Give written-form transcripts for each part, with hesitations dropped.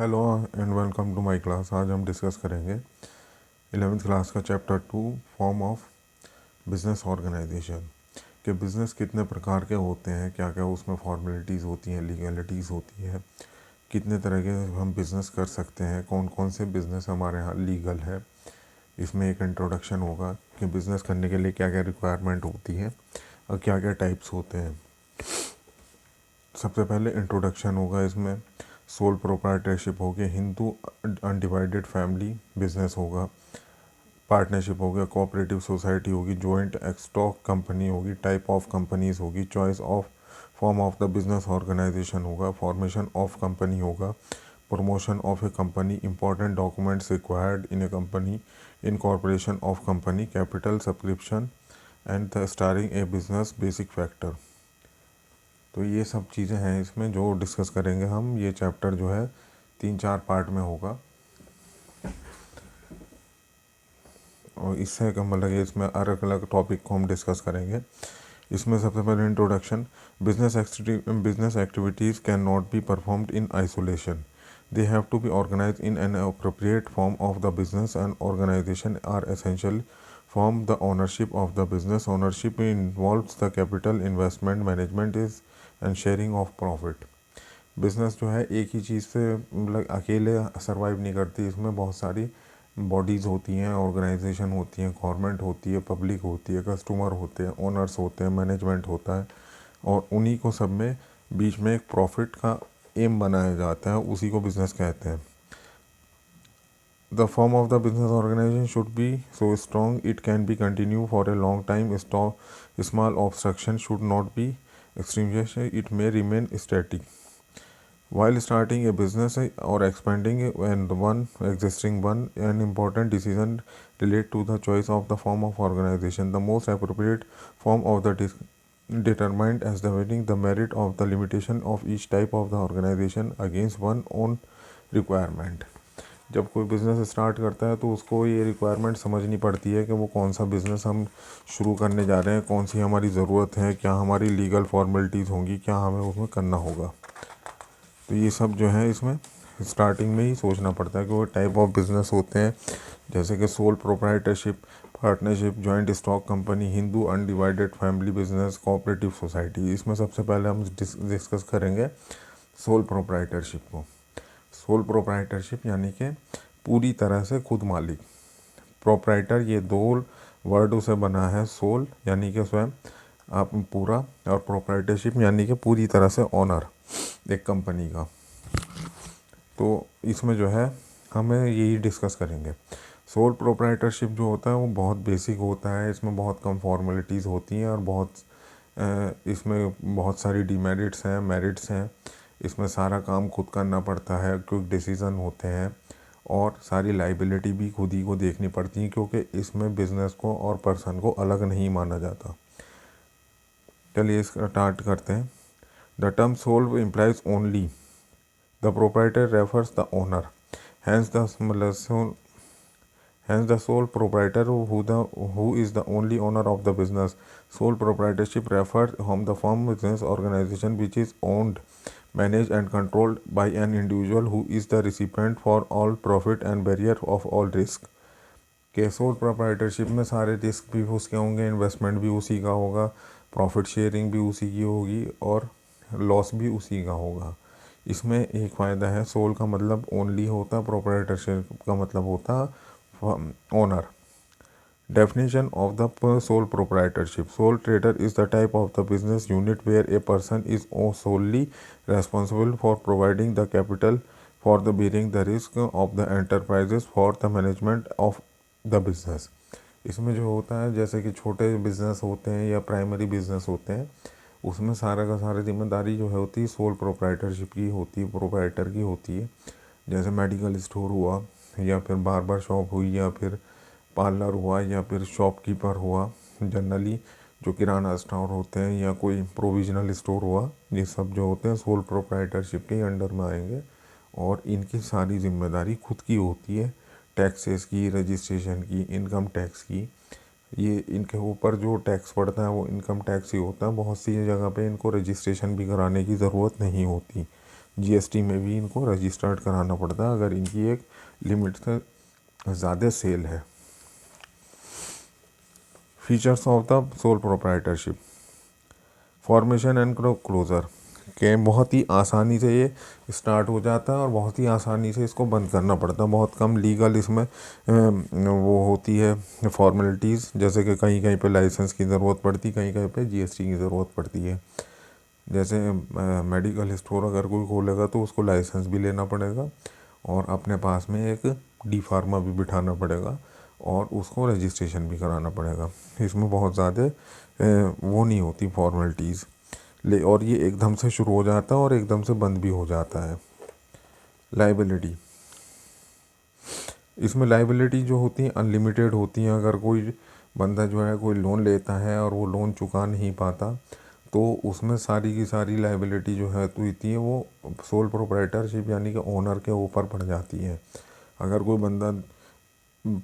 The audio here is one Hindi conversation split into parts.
Hello and welcome to my class. आज हम डिस्कस करेंगे 11th क्लास का chapter 2 form of business organisation के बिज़नेस कितने प्रकार के होते हैं, क्या क्या उसमें फॉर्मेलिटीज़ होती हैं, लीगलिटीज़ होती है, कितने तरह के हम बिज़नेस कर सकते हैं, कौन कौन से बिज़नेस हमारे यहाँ लीगल है। इसमें एक इंट्रोडक्शन होगा कि बिज़नेस करने के लिए क्या क्या रिक्वायरमेंट होती है और क्या क्या टाइप्स होते हैं। सबसे पहले इंट्रोडक्शन होगा, इसमें सोल प्रोप्राइटरशिप होगी, हिंदू अनडिवाइडेड फैमिली बिजनेस होगा, पार्टनरशिप हो गया, कोऑपरेटिव सोसाइटी होगी, जॉइंट स्टॉक कंपनी होगी, टाइप ऑफ कंपनीज होगी, choice of form of the business organisation होगा, फॉर्मेशन ऑफ कंपनी होगा, promotion of a company, important documents required in a company, incorporation of company, capital subscription and the starting a business basic factor. तो ये सब चीज़ें हैं इसमें जो डिस्कस करेंगे हम। ये चैप्टर जो है 3-4 पार्ट में होगा और इससे कम लगे इसमें अलग अलग टॉपिक को हम डिस्कस करेंगे। इसमें सबसे पहले introduction, business activities can not be performed in isolation, they have to be organise in an appropriate form of the business and organisation are essential form the ownership of the business. Ownership involves the capital investment management is and sharing of profit. Business जो है एक ही चीज़ से मतलब अकेले सरवाइव नहीं करती, इसमें बहुत सारी बॉडीज़ होती हैं, ऑर्गेनाइजेशन होती हैं, गवर्नमेंट होती है, पब्लिक होती है, कस्टमर होते हैं, ओनर्स होते हैं, मैनेजमेंट होता है और उन्हीं को सब में बीच में एक प्रॉफिट का एम बनाया जाता है, उसी को बिज़नेस कहते हैं। The form of the business organization should be so strong it can be continue for a long time. Small obstruction should not be extinguished. It may remain static. While starting a business or expanding and one existing one, an important decision relate to the choice of the form of organization. The most appropriate form of the determined as the merit of the limitation of each type of the organization against one own requirement. जब कोई बिज़नेस स्टार्ट करता है तो उसको ये रिक्वायरमेंट समझनी पड़ती है कि वो कौन सा बिज़नेस हम शुरू करने जा रहे हैं, कौन सी हमारी ज़रूरत है, क्या हमारी लीगल फॉर्मेलिटीज़ होंगी, क्या हमें उसमें करना होगा। तो ये सब जो है इसमें स्टार्टिंग में ही सोचना पड़ता है कि वो टाइप ऑफ बिज़नेस होते हैं, जैसे कि sole proprietorship, partnership, joint stock company, Hindu undivided family business, cooperative society. इसमें सबसे पहले हम डिस्कस करेंगे सोल प्रोप्राइटरशिप को। सोल प्रोप्राइटरशिप यानी कि पूरी तरह से खुद मालिक। प्रोप्राइटर ये दो वर्डों से बना है, सोल यानी कि स्वयं आप पूरा, और प्रोप्राइटरशिप यानी कि पूरी तरह से ओनर एक कंपनी का। तो इसमें जो है हमें यही डिस्कस करेंगे। सोल प्रोप्राइटरशिप जो होता है वो बहुत बेसिक होता है, इसमें बहुत कम फॉर्मेलिटीज़ होती हैं और इसमें बहुत सारी डिमेरिट्स हैं, मेरिट्स हैं। इसमें सारा काम खुद करना पड़ता है, क्विक डिसीज़न होते हैं और सारी लाइबिलिटी भी खुद ही को देखनी पड़ती है, क्योंकि इसमें बिज़नेस को और पर्सन को अलग नहीं माना जाता। चलिए इसका स्टार्ट करते हैं। The term sole implies only the proprietor refers the owner, hence the sole proprietor who is the only owner of the business. Sole proprietorship refers to the firm business organization which is owned, managed and controlled by an individual who is the recipient for all profit and bearer of all risk. के सोल प्रोप्राइटरशिप में सारे रिस्क भी उसके होंगे, इन्वेस्टमेंट भी उसी का होगा, प्रॉफिट शेयरिंग भी उसी की होगी और लॉस भी उसी का होगा। इसमें एक फ़ायदा है, सोल का मतलब ओनली होता, प्रोप्राइटरशिप का मतलब होता owner. Definition of the sole proprietorship. Sole trader is the type of the business unit where a person is solely responsible for providing the capital, for the bearing the risk of the enterprises, for the management of the business. इसमें जो होता है, जैसे कि छोटे बिजनेस होते हैं या प्राइमरी बिजनेस होते हैं, उसमें सारा का सारा जिम्मेदारी जो है होती है सोल प्रोप्राइटरशिप की होती है, प्रोप्राइटर की होती है। जैसे मेडिकल स्टोर हुआ या फिर बार्बर शॉप हुई या फिर पार्लर हुआ या फिर शॉपकीपर हुआ, जनरली जो किराना स्टोर होते हैं या कोई प्रोविजनल स्टोर हुआ, ये सब जो होते हैं सोल प्रोप्राइटरशिप के अंडर में आएंगे और इनकी सारी जिम्मेदारी खुद की होती है, टैक्सेस की, रजिस्ट्रेशन की, इनकम टैक्स की। ये इनके ऊपर जो टैक्स पड़ता है वो इनकम टैक्स ही होता है। बहुत सी जगह पे इनको रजिस्ट्रेशन भी कराने की ज़रूरत नहीं होती, जीएसटी में भी इनको रजिस्टर्ड कराना पड़ता है अगर इनकी एक लिमिट से ज़्यादा सेल है। Features of the sole proprietorship, formation and closure के बहुत ही आसानी से ये स्टार्ट हो जाता है और बहुत ही आसानी से इसको बंद करना पड़ता है। बहुत कम लीगल इसमें वो होती है फॉर्मेलिटीज़, जैसे कि कहीं कहीं पे लाइसेंस की ज़रूरत पड़ती, कहीं कहीं पे जीएसटी की ज़रूरत पड़ती है। जैसे मेडिकल स्टोर अगर कोई खोलेगा तो उसको लाइसेंस भी लेना पड़ेगा और अपने पास में एक डी फार्मा भी बिठाना पड़ेगा और उसको रजिस्ट्रेशन भी कराना पड़ेगा। इसमें बहुत ज़्यादा वो नहीं होती फॉर्मेलिटीज़ और ये एकदम से शुरू हो जाता है और एकदम से बंद भी हो जाता है। लाइबिलिटी, इसमें लाइबिलिटी जो होती है अनलिमिटेड होती हैं। अगर कोई बंदा जो है कोई लोन लेता है और वो लोन चुका नहीं पाता तो उसमें सारी की सारी लाइबिलिटी जो है तो इतनी है वो सोल प्रोप्राइटरशिप यानी कि ओनर के ऊपर पड़ जाती है। अगर कोई बंदा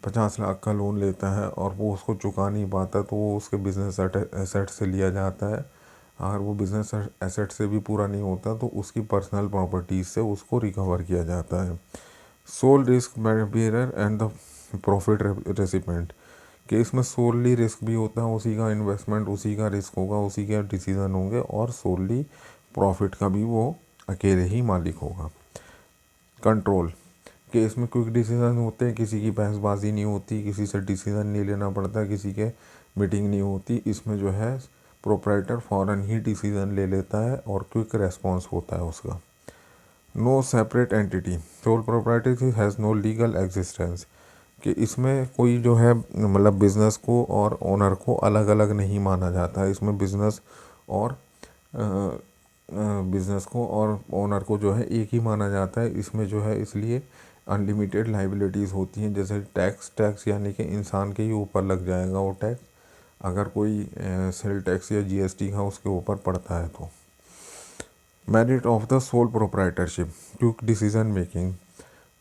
50 लाख का लोन लेता है और वो उसको चुका नहीं पाता तो वो उसके बिजनेस एसेट से लिया जाता है। अगर वो बिजनेस एसेट से भी पूरा नहीं होता तो उसकी पर्सनल प्रॉपर्टीज से उसको रिकवर किया जाता है। Sole risk bearer and the profit recipient, कि इसमें सोलली रिस्क भी होता है, उसी का इन्वेस्टमेंट उसी का रिस्क होगा, उसी के डिसीजन होंगे और सोलली प्रॉफिट का भी वो अकेले ही मालिक होगा। कंट्रोल, कि इसमें क्विक डिसीजन होते हैं, किसी की बहसबाजी नहीं होती, किसी से डिसीजन नहीं लेना पड़ता, किसी के मीटिंग नहीं होती। इसमें जो है प्रोप्राइटर फ़ौरन ही डिसीजन ले लेता है और क्विक रेस्पॉन्स होता है उसका। No separate entity, sole proprietorship has no legal existence, कि इसमें कोई जो है मतलब बिज़नेस को और ओनर को अलग अलग नहीं माना जाता है। इसमें बिज़नेस को और ओनर को जो है एक ही माना जाता है। इसमें जो है इसलिए अनलिमिटेड लाइबिलिटीज़ होती हैं, जैसे टैक्स यानी कि इंसान के ही ऊपर लग जाएगा वो टैक्स, अगर कोई सेल टैक्स या जीएसटी का उसके ऊपर पड़ता है तो। Merit of the sole proprietorship, quick decision making,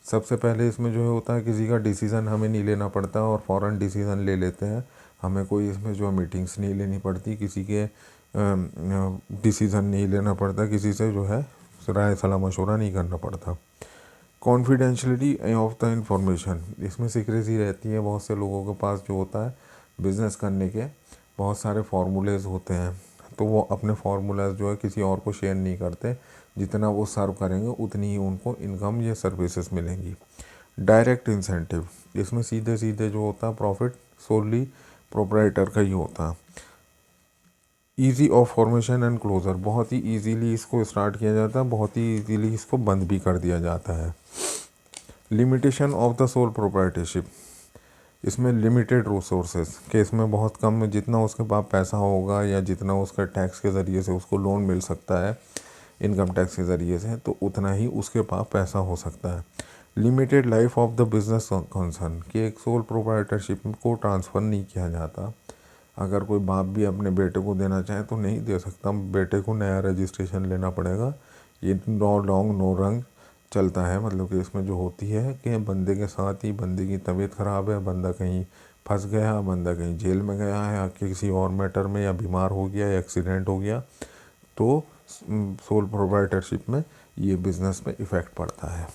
सबसे पहले इसमें जो है होता है किसी का डिसीज़न हमें नहीं लेना पड़ता और फ़ौरन डिसीज़न ले लेते हैं। हमें कोई इसमें जो मीटिंग्स नहीं लेनी पड़ती, किसी के डिसीज़न नहीं लेना पड़ता, किसी से जो है राय सलाह मशवरा नहीं करना पड़ता। कॉन्फिडेंशियलिटी ऑफ द इंफॉर्मेशन, इसमें सीक्रेसी रहती है। बहुत से लोगों के पास जो होता है बिज़नेस करने के बहुत सारे फार्मूलेज होते हैं, तो वो अपने फार्मूलाज जो है किसी और को शेयर नहीं करते। जितना वो सर्व करेंगे उतनी ही उनको इनकम या सर्विसेज मिलेंगी। डायरेक्ट इंसेंटिव, इसमें सीधे सीधे जो होता है प्रॉफिट सोली प्रोप्राइटर का ही होता है। Easy of formation and closure, बहुत ही ईजीली इसको स्टार्ट किया जाता है, बहुत ही ईजीली इसको बंद भी कर दिया जाता है। Limitation of the sole proprietorship, इसमें लिमिटेड रिसोर्सेज, कि इसमें बहुत कम, जितना उसके पास पैसा होगा या जितना उसका टैक्स के ज़रिए से उसको लोन मिल सकता है इनकम टैक्स के ज़रिए से, तो उतना ही उसके पास पैसा हो सकता है। Limited life of the business concern, कि एक सोल प्रोप्राइटरशिप को ट्रांसफ़र नहीं किया जाता। अगर कोई बाप भी अपने बेटे को देना चाहे तो नहीं दे सकता, बेटे को नया रजिस्ट्रेशन लेना पड़ेगा। ये नो लॉन्ग नो रंग चलता है, मतलब कि इसमें जो होती है कि बंदे के साथ ही बंदे की तबीयत ख़राब है, बंदा कहीं फंस गया, बंदा कहीं जेल में गया है या किसी और मैटर में, या बीमार हो गया या एक्सीडेंट हो गया, तो सोल प्रोप्राइटरशिप में ये बिज़नेस में इफ़ेक्ट पड़ता है।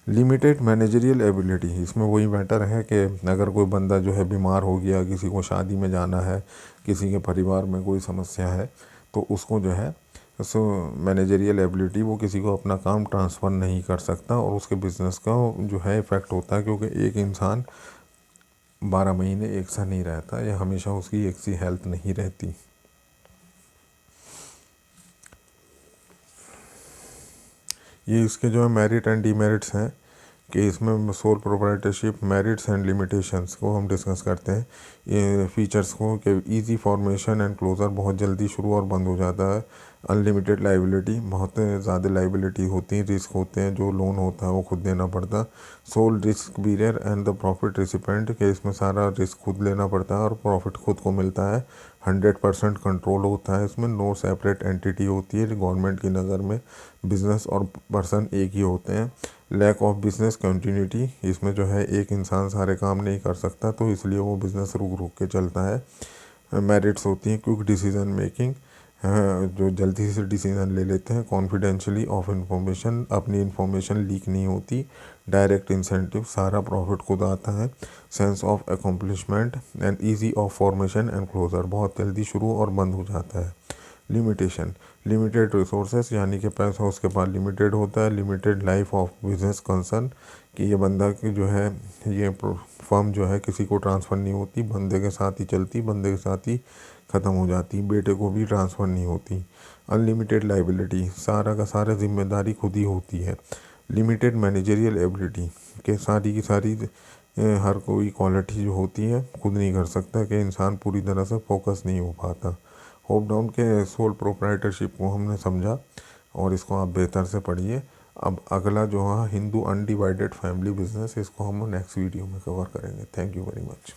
लिमिटेड मैनेजरियल एबिलिटी, इसमें वही मैटर है कि अगर कोई बंदा जो है बीमार हो गया, किसी को शादी में जाना है, किसी के परिवार में कोई समस्या है, तो उसको जो है मैनेजरियल एबिलिटी, वो किसी को अपना काम ट्रांसफ़र नहीं कर सकता और उसके बिज़नेस का जो है इफ़ेक्ट होता है, क्योंकि एक इंसान 12 महीने एक सा नहीं रहता या हमेशा उसकी एक सी हेल्थ नहीं रहती। ये इसके जो है मेरिट एंड डीमेरिट्स हैं, कि इसमें sole proprietorship merits and limitations को हम डिस्कस करते हैं। ये फीचर्स को कि इजी फॉर्मेशन एंड क्लोज़र, बहुत जल्दी शुरू और बंद हो जाता है। अनलिमिटेड लाइबिलिटी, बहुत ज़्यादा लाइबिलिटी होती हैं, रिस्क होते हैं, जो लोन होता है वो खुद देना पड़ता है। Sole risk bearer and the profit recipient, के इसमें सारा रिस्क खुद लेना पड़ता है और प्रॉफिट खुद को मिलता है। 100% कंट्रोल होता है इसमें। नो सेपरेट एंटिटी होती है, गवर्नमेंट की नज़र में बिज़नेस और पर्सन एक ही होते हैं। लैक ऑफ बिजनेस कंटिन्यूटी, इसमें जो है एक इंसान सारे काम नहीं कर सकता, तो इसलिए वो बिज़नेस रुक रुक के चलता है। मेरिट्स होती हैं क्विक डिसीजन मेकिंग जो जल्दी से डिसीजन ले लेते हैं। कॉन्फिडेंशियली ऑफ इंफॉर्मेशन, अपनी इंफॉर्मेशन लीक नहीं होती। डायरेक्ट इंसेंटिव, सारा प्रॉफिट खुद आता है। Sense of accomplishment and easy of formation and closure, बहुत जल्दी शुरू और बंद हो जाता है। लिमिटेशन, लिमिटेड रिसोर्सेज, यानी कि पैसा उसके पास लिमिटेड होता है। Limited life of business concern, कि ये बंदा की जो है ये फर्म जो है किसी को ट्रांसफ़र नहीं होती, बंदे के साथ ही चलती, बंदे के साथ ही ख़त्म हो जाती, बेटे को भी ट्रांसफ़र नहीं होती। अनलिमिटेड लाइबिलिटी, सारा का सारा जिम्मेदारी खुद ही होती है। लिमिटेड मैनेजरियल एबिलिटी, के सारी की सारी हर कोई क्वालिटी जो होती है खुद नहीं कर सकता, कि इंसान पूरी तरह से फोकस नहीं हो पाता। होप डाउन के सोल प्रोप्राइटरशिप को हमने समझा और इसको आप बेहतर से पढ़िए। अब अगला जो है हिंदू अनडिवाइडेड फैमिली बिजनेस, इसको हम नेक्स्ट वीडियो में कवर करेंगे। Thank you very much.